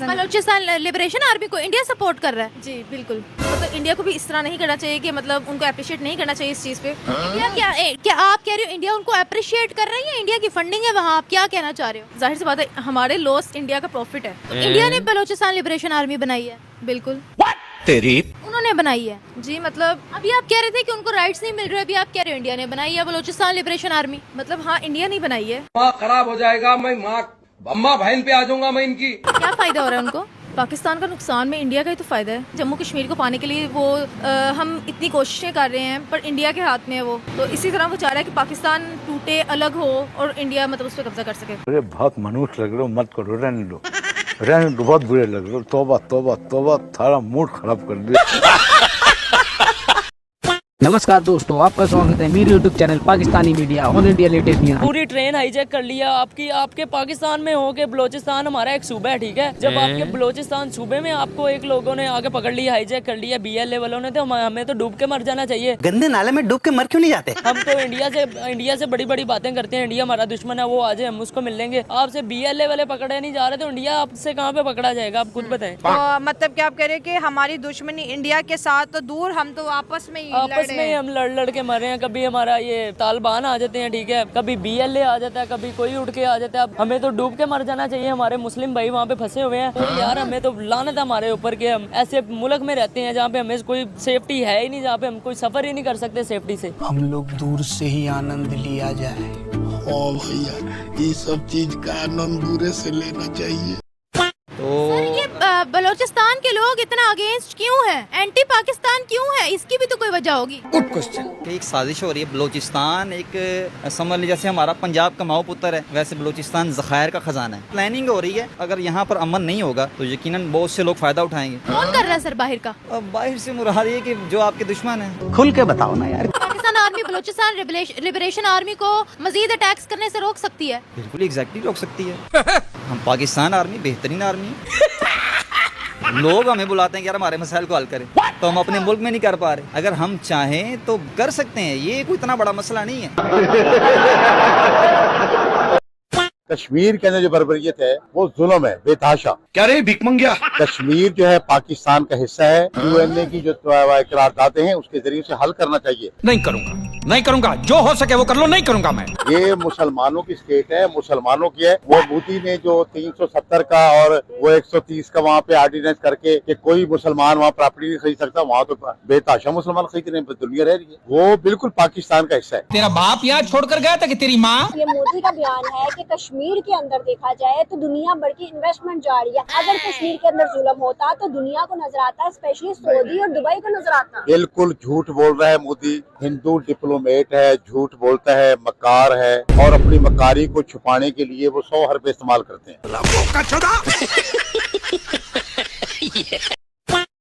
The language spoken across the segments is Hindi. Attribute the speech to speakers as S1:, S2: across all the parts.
S1: पसंद।
S2: बलोचिस्तान लिबरेशन आर्मी को इंडिया सपोर्ट कर रहा है?
S1: जी बिल्कुल।
S2: मतलब इंडिया को भी इस तरह नहीं करना चाहिए कि मतलब उनको अप्रिशिएट नहीं करना चाहिए इस चीज़ पे। इंडिया क्या आप कह रहे हो इंडिया उनको अप्रिशिएट कर रही है? इंडिया की फंडिंग है वहाँ, आप क्या कहना चाह रहे हो? जाहिर सी बात है हमारे लॉस इंडिया का प्रॉफिट है। तो इंडिया ने बलोचिस्तान लिबरेशन आर्मी बनाई है?
S1: बिल्कुल
S3: तेरी
S2: उन्होंने बनाई है
S1: जी। मतलब
S2: अभी आप कह रहे थे कि उनको राइट्स नहीं मिल रहे, अभी आप कह रहे हो इंडिया ने बनाई है बलोचिस्तान लिबरेशन आर्मी।
S1: मतलब हाँ, इंडिया नहीं बनाई है।
S4: माँ खराब हो जाएगा, मैं माँ अम्मा बहन पे आ जाऊंगा मैं इनकी।
S2: क्या फायदा हो रहा है उनको?
S1: पाकिस्तान का नुकसान में इंडिया का ही तो फायदा है। जम्मू कश्मीर को पाने के लिए वो हम इतनी कोशिशें कर रहे हैं, पर इंडिया के हाथ में है वो। तो इसी तरह वो चाह रहा है कि पाकिस्तान टूटे, अलग हो और इंडिया मतलब उस पर कब्जा कर सके।
S5: अरे बहुत मनुष्य लग रहे हो, मत करो, रहने दो, रहने दो, बहुत बुरे लग रहे हो। तौबा तौबा तौबा, सारा मूड खराब कर दिया।
S6: नमस्कार दोस्तों, आपका स्वागत है मेरे YouTube channel Pakistani media all India latest news.
S7: पूरी ट्रेन हाईजैक कर लिया आपके पाकिस्तान में हो के। बलोचिस्तान हमारा एक सूबा है, ठीक है। जब आपके बलोचिस्तान सूबे में आपको एक लोगों ने आगे पकड़ लिया, हाईजैक कर लिया BLA वालों ने, तो हमें तो डूब के मर जाना चाहिए।
S3: गंदे नाले में डूब के मर क्यों नहीं जाते?
S7: हम तो इंडिया से बड़ी बड़ी बातें करते हैं। इंडिया हमारा दुश्मन है, वो आ जाए हम उसको मिल लेंगे। आपसे BLA वाले पकड़े नहीं जा रहे तो इंडिया आपसे कहाँ पे पकड़ा जाएगा? आप खुद बताएं।
S8: मतलब क्या आप कह रहे हैं कि हमारी दुश्मनी इंडिया के साथ तो दूर, हम तो आपस में ही
S7: हम लड़ के मरे हैं। कभी हमारा ये तालिबान आ जाते हैं, ठीक है, कभी BLA आ जाता है, कभी कोई उठ के आ जाता है। अब हमें तो डूब के मर जाना चाहिए। हमारे मुस्लिम भाई वहाँ पे फंसे हुए हैं। तो यार हमें तो लानत है हमारे ऊपर कि हम ऐसे मुल्क में रहते हैं जहाँ पे हमें कोई सेफ्टी है ही नहीं, जहाँ पे हम कोई सफर ही नहीं कर सकते सेफ्टी से।
S9: हम लोग दूर से ही आनंद लिया जाए।
S10: ओ भैया, ये सब चीज का आनंद दूर से लेना चाहिए।
S2: सर ये बलोचिस्तान के लोग इतना अगेंस्ट क्यों हैं? एंटी पाकिस्तान क्यों है? इसकी भी तो कोई वजह होगी।
S4: Good question.
S3: एक साजिश हो रही है। बलोचिस्तान एक समझ लीजिए जैसे हमारा पंजाब का माओ पुत्र है, वैसे बलोचिस्तान ज़खायर का खजाना है। प्लानिंग हो रही है। अगर यहाँ पर अमन नहीं होगा तो यकीनन बहुत से लोग फायदा उठाएंगे।
S2: कौन कर रहा है सर बाहर का?
S3: बाहर से मुराद ये कि जो आपके दुश्मन है।
S6: खुल के बताओ ना यार।
S2: Pakistan army Balochistan liberation army को मजीद अटैक्स करने से रोक सकती है?
S3: बिल्कुल एग्जैक्टली रोक सकती है। हम पाकिस्तान आर्मी बेहतरीन आर्मी है। लोग हमें बुलाते हैं कि यार हमारे मसाइल को हल करें, तो हम अपने मुल्क में नहीं कर पा रहे। अगर हम चाहें तो कर सकते हैं, ये कोई इतना बड़ा मसला नहीं है।
S5: कश्मीर के अंदर जो बर्बरियत है वो जुल्म है, बेतहाशा।
S4: क्या रे भिकमंगिया?
S5: कश्मीर जो है पाकिस्तान का हिस्सा है। UN की जो करारदादे हैं उसके जरिए से हल करना चाहिए।
S3: नहीं करूँगा, जो हो सके वो कर लो, नहीं करूँगा मैं।
S5: ये मुसलमानों की स्टेट है, मुसलमानों की है। वो मोदी ने जो 370 का और वो 130 का वहाँ पे ऑर्डिनेंस करके कि कोई मुसलमान वहाँ प्रॉपर्टी नहीं खरीद सकता, वहाँ तो बेतहाशा मुसलमान खरीद रहे हैं, दुनिया रह रही है। वो बिल्कुल पाकिस्तान का हिस्सा है।
S3: तेरा बाप यहाँ छोड़कर गया था कि तेरी माँ?
S11: ये मोदी का बयान है कि कश्मीर के अंदर देखा जाए तो दुनिया भर की इन्वेस्टमेंट जा रही है। अगर कश्मीर के अंदर जुल्म होता तो दुनिया को नजर आता, स्पेशली सऊदी और दुबई को नजर आता।
S5: बिल्कुल झूठ बोल रहा है मोदी। हिंदू डिप्लोमेट है, झूठ बोलता है, मकार है, और अपनी मकारी को छुपाने के लिए वो 100 हरफ इस्तेमाल करते हैं।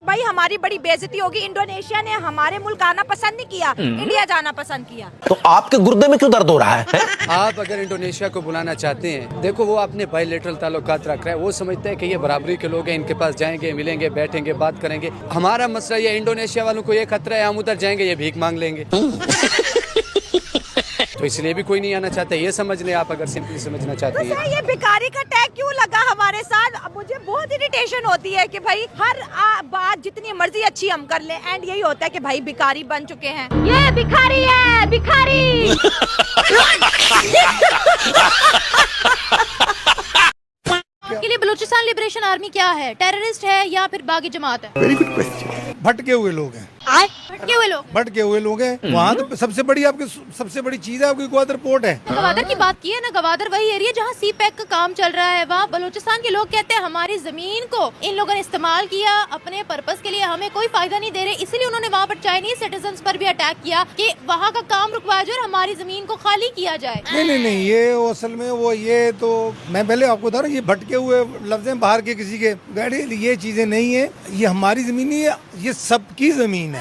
S8: भाई हमारी बड़ी बेइज्जती होगी। इंडोनेशिया ने हमारे मुल्क आना पसंद नहीं किया, इंडिया जाना पसंद किया।
S3: तो आपके गुर्दे में क्यों दर्द हो रहा है?
S9: आप अगर इंडोनेशिया को बुलाना चाहते हैं, देखो वो अपने बायलैटरल ताल्लुकात रख रहा है। वो समझते हैं कि ये बराबरी के लोग हैं, इनके पास जाएंगे, मिलेंगे, बैठेंगे, बात करेंगे। हमारा मसला ये, इंडोनेशिया वालों को ये खतरा है हम उधर जाएंगे ये भीख मांग लेंगे। तो इसलिए भी कोई नहीं आना चाहता। ये समझ ले आप, अगर सिंपली समझना चाहते हैं।
S8: ये भिखारी का टैग क्यों लगा हमारे साथ? अब मुझे बहुत इरिटेशन होती है कि भाई हर बात जितनी मर्जी अच्छी हम कर ले, एंड यही होता है कि भाई भिखारी बन चुके हैं।
S2: ये भिखारी है, भिखारी। आपके लिए बलूचिस्तान लिबरेशन आर्मी क्या है? टेररिस्ट है या फिर बागी जमात है?
S10: Very good question. भटके हुए लोग हैं।
S2: भटके हुए लोग
S10: हैं। वहाँ तो सबसे बड़ी चीज है आपकी ग्वादर पोर्ट है।
S2: गवादर की बात की है ना, गवादर वही एरिया जहाँ CPEC का काम चल रहा है। वहाँ बलूचिस्तान के लोग कहते हैं हमारी जमीन को इन लोगों ने इस्तेमाल किया अपने पर्पस के लिए, हमें कोई फायदा नहीं दे रहे, इसलिए उन्होंने वहाँ पर चाइनीज सिटीजन्स पर भी अटैक किया कि वहाँ का काम रुकवाया जाए और हमारी जमीन को खाली किया जाए।
S10: नहीं, ये असल में वो ये तो मैं पहले आपको बता रहा हूँ, ये भटके हुए लफ्ज हैं बाहर के किसी के गाड़ी, ये चीजें नहीं है। ये हमारी जमीन नहीं है, ये सबकी जमीन है।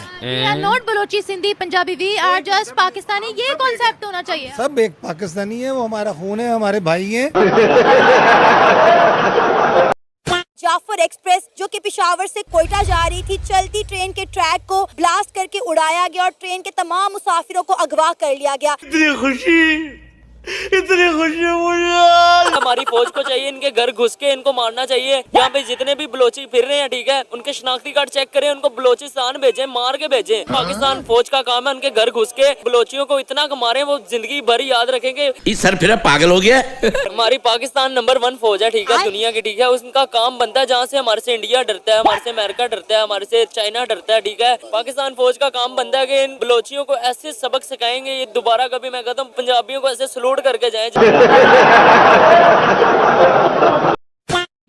S2: Not Balochi, Sindhi, Punjabi, we are just Pakistani, ये कॉन्सेप्ट होना चाहिए।
S10: सब एक पाकिस्तानी है, वो हमारा खून है, हमारे भाई हैं।
S11: जाफर एक्सप्रेस जो कि पेशावर से कोयटा जा रही थी, चलती ट्रेन के ट्रैक को ब्लास्ट करके उड़ाया गया और ट्रेन के तमाम मुसाफिरों को अगवा कर लिया गया।
S4: इतनी खुशी,
S12: इतनी खुशी मुझे।
S7: हमारी फौज को चाहिए इनके घर घुस के इनको मारना चाहिए। यहाँ पे जितने भी बलोची फिर रहे हैं, ठीक है, उनके शनाख्ती कार्ड चेक करें, उनको बलोचिस्तान भेजें, मार के भेजें। पाकिस्तान फौज का काम है उनके घर घुस के बलोचियों को इतना मारे वो जिंदगी भर याद रखेंगे।
S12: इस सर फिर पागल हो गया।
S7: हमारी पाकिस्तान नंबर 1 फौज है, ठीक है, दुनिया की, ठीक है। उसका काम बनता है जहाँ से हमारे से इंडिया डरता है, हमारे से अमेरिका डरता है, हमारे से चाइना डरता है, ठीक है। पाकिस्तान फौज का काम बनता है कि इन बलोचियों को ऐसे सबक सिखाएंगे ये दोबारा कभी, मैं कहता हूँ, पंजाबियों को ऐसे सलूट करके जाए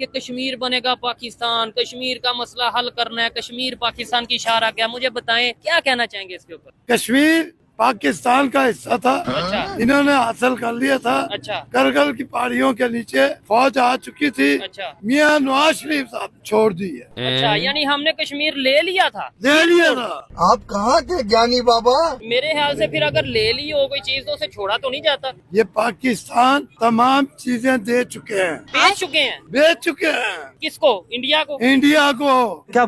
S13: कि कश्मीर बनेगा पाकिस्तान, कश्मीर का मसला हल करना है, कश्मीर पाकिस्तान की इशारा क्या, मुझे बताएं क्या कहना चाहेंगे इसके ऊपर।
S10: कश्मीर पाकिस्तान का हिस्सा था।
S13: अच्छा।
S10: इन्होंने हासिल कर लिया था।
S13: अच्छा।
S10: करगिल की पहाड़ियों के नीचे फौज आ चुकी थी।
S13: अच्छा।
S10: मियां नवाज शरीफ साहब छोड़ दी है।
S13: अच्छा, यानी हमने कश्मीर ले लिया था।
S10: ले लिया था। आप कहाँ थे ज्ञानी बाबा?
S13: मेरे ख्याल से फिर अगर ले ली हो कोई चीज तो उसे छोड़ा तो नहीं जाता।
S10: ये पाकिस्तान तमाम चीजें दे चुके हैं।
S13: बेच चुके हैं।
S10: बेच चुके हैं।
S13: किसको? इंडिया को।
S10: इंडिया को। क्या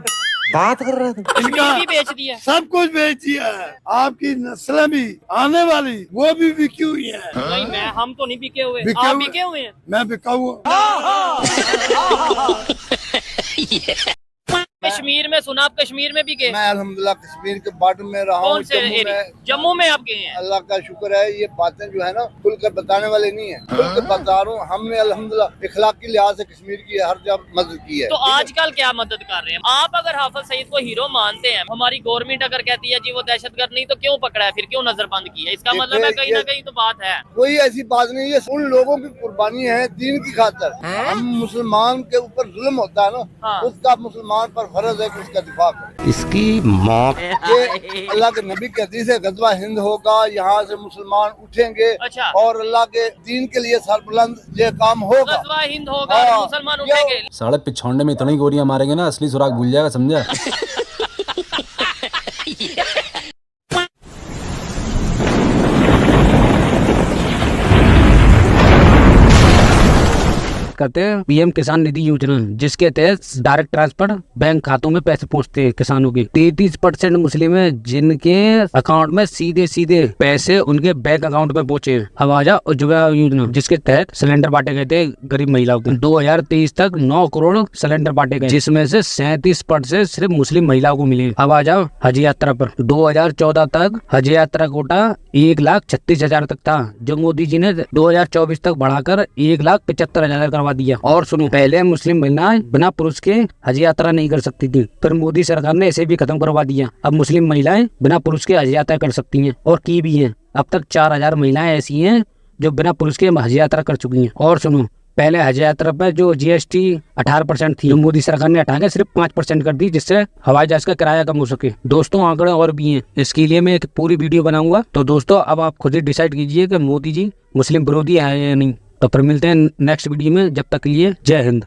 S10: बात कर रहे थे?
S13: कश्मीर भी बेच दिया।
S10: सब कुछ बेच दिया है। आपकी नस्लें भी आने वाली वो भी बिकी हुई है।
S13: नहीं, हम तो नहीं बिके हुए। आप बिके हुए हैं।
S10: मैं बिका हुआ।
S13: कश्मीर में सुना, आप कश्मीर में भी गए?
S14: मैं अल्हम्दुलिल्लाह कश्मीर के बॉर्डर में रहा हूँ।
S13: कौन से एरिया? जम्मू में आप गए हैं?
S14: अल्लाह का शुक्र है, ये बातें जो है ना खुल कर बताने वाले नहीं है, खुल कर बता रहा हूँ। हमने अल्हम्दुलिल्लाह इखलाकी लिहाज से कश्मीर की हर जगह मदद की है।
S13: तो आजकल क्या मदद कर रहे हैं आप? अगर हाफिज सईद को हीरो मानते हैं, हमारी गवर्नमेंट अगर कहती है जी वो दहशतगर्द नहीं, तो क्यों पकड़ा है फिर, क्यों नजरबंद किया? इसका मतलब है कहीं ना कहीं तो बात है।
S14: कोई ऐसी बात नहीं है, उन लोगों की कुर्बानी है दीन की खातर। हम मुसलमान के ऊपर जुल्म होता है ना, उसका मुसलमान पर फर्ज है कि उसका दिफा करे।
S12: इसकी माँ
S14: ये अल्लाह के नबी के हदीस है, गज़वा हिंद होगा, यहाँ से मुसलमान उठेंगे।
S13: अच्छा।
S14: और अल्लाह के दीन के लिए सरबुलंद ये काम होगा।
S13: गज़वा हिंद होगा, मुसलमान उठेंगे।
S15: साढ़े पिछौंडे में इतनी गोलियां मारेंगे ना, असली सुराग भूल जाएगा, समझा?
S6: करते हैं पीएम किसान निधि योजना, जिसके तहत डायरेक्ट ट्रांसफर बैंक खातों में पैसे पहुंचते हैं किसानों के। 33% मुस्लिम है जिनके अकाउंट में सीधे सीधे पैसे उनके बैंक अकाउंट में पहुंचे हैं। आवाजा उज्ज्वला योजना, जिसके तहत सिलेंडर बांटे गए थे गरीब महिलाओं को। 2023 तक 9 करोड़ सिलेंडर बांटे गए, जिसमें से 37% सिर्फ मुस्लिम महिलाओं को मिले। आवाजा हज यात्रा पर 2014 तक हज यात्रा कोटा 1,36,000 तक था, जो मोदी जी ने 2024 तक बढ़ाकर 1,75,000 करवा दिया। और सुनो, पहले मुस्लिम महिलाएं बिना पुरुष के हज यात्रा नहीं कर सकती थी, फिर मोदी सरकार ने इसे भी खत्म करवा दिया। अब मुस्लिम महिलाएं बिना पुरुष के हज यात्रा कर सकती हैं, और की भी हैं। अब तक 4,000 महिलाएं ऐसी हैं जो बिना पुरुष के हज यात्रा कर चुकी हैं। और सुनो, पहले हज यात्रा पर जो GST 18% थी, जो मोदी सरकार ने हटा के सिर्फ 5% कर दी, जिससे हवाई जहाज का किराया कम हो सके। दोस्तों, आंकड़े और भी हैं, इसके लिए मैं एक पूरी वीडियो बनाऊंगा। तो दोस्तों, अब आप खुद ही डिसाइड कीजिए कि मोदी जी मुस्लिम विरोधी है या नहीं। तो फिर मिलते हैं नेक्स्ट वीडियो में, जब तक के लिए जय हिंद।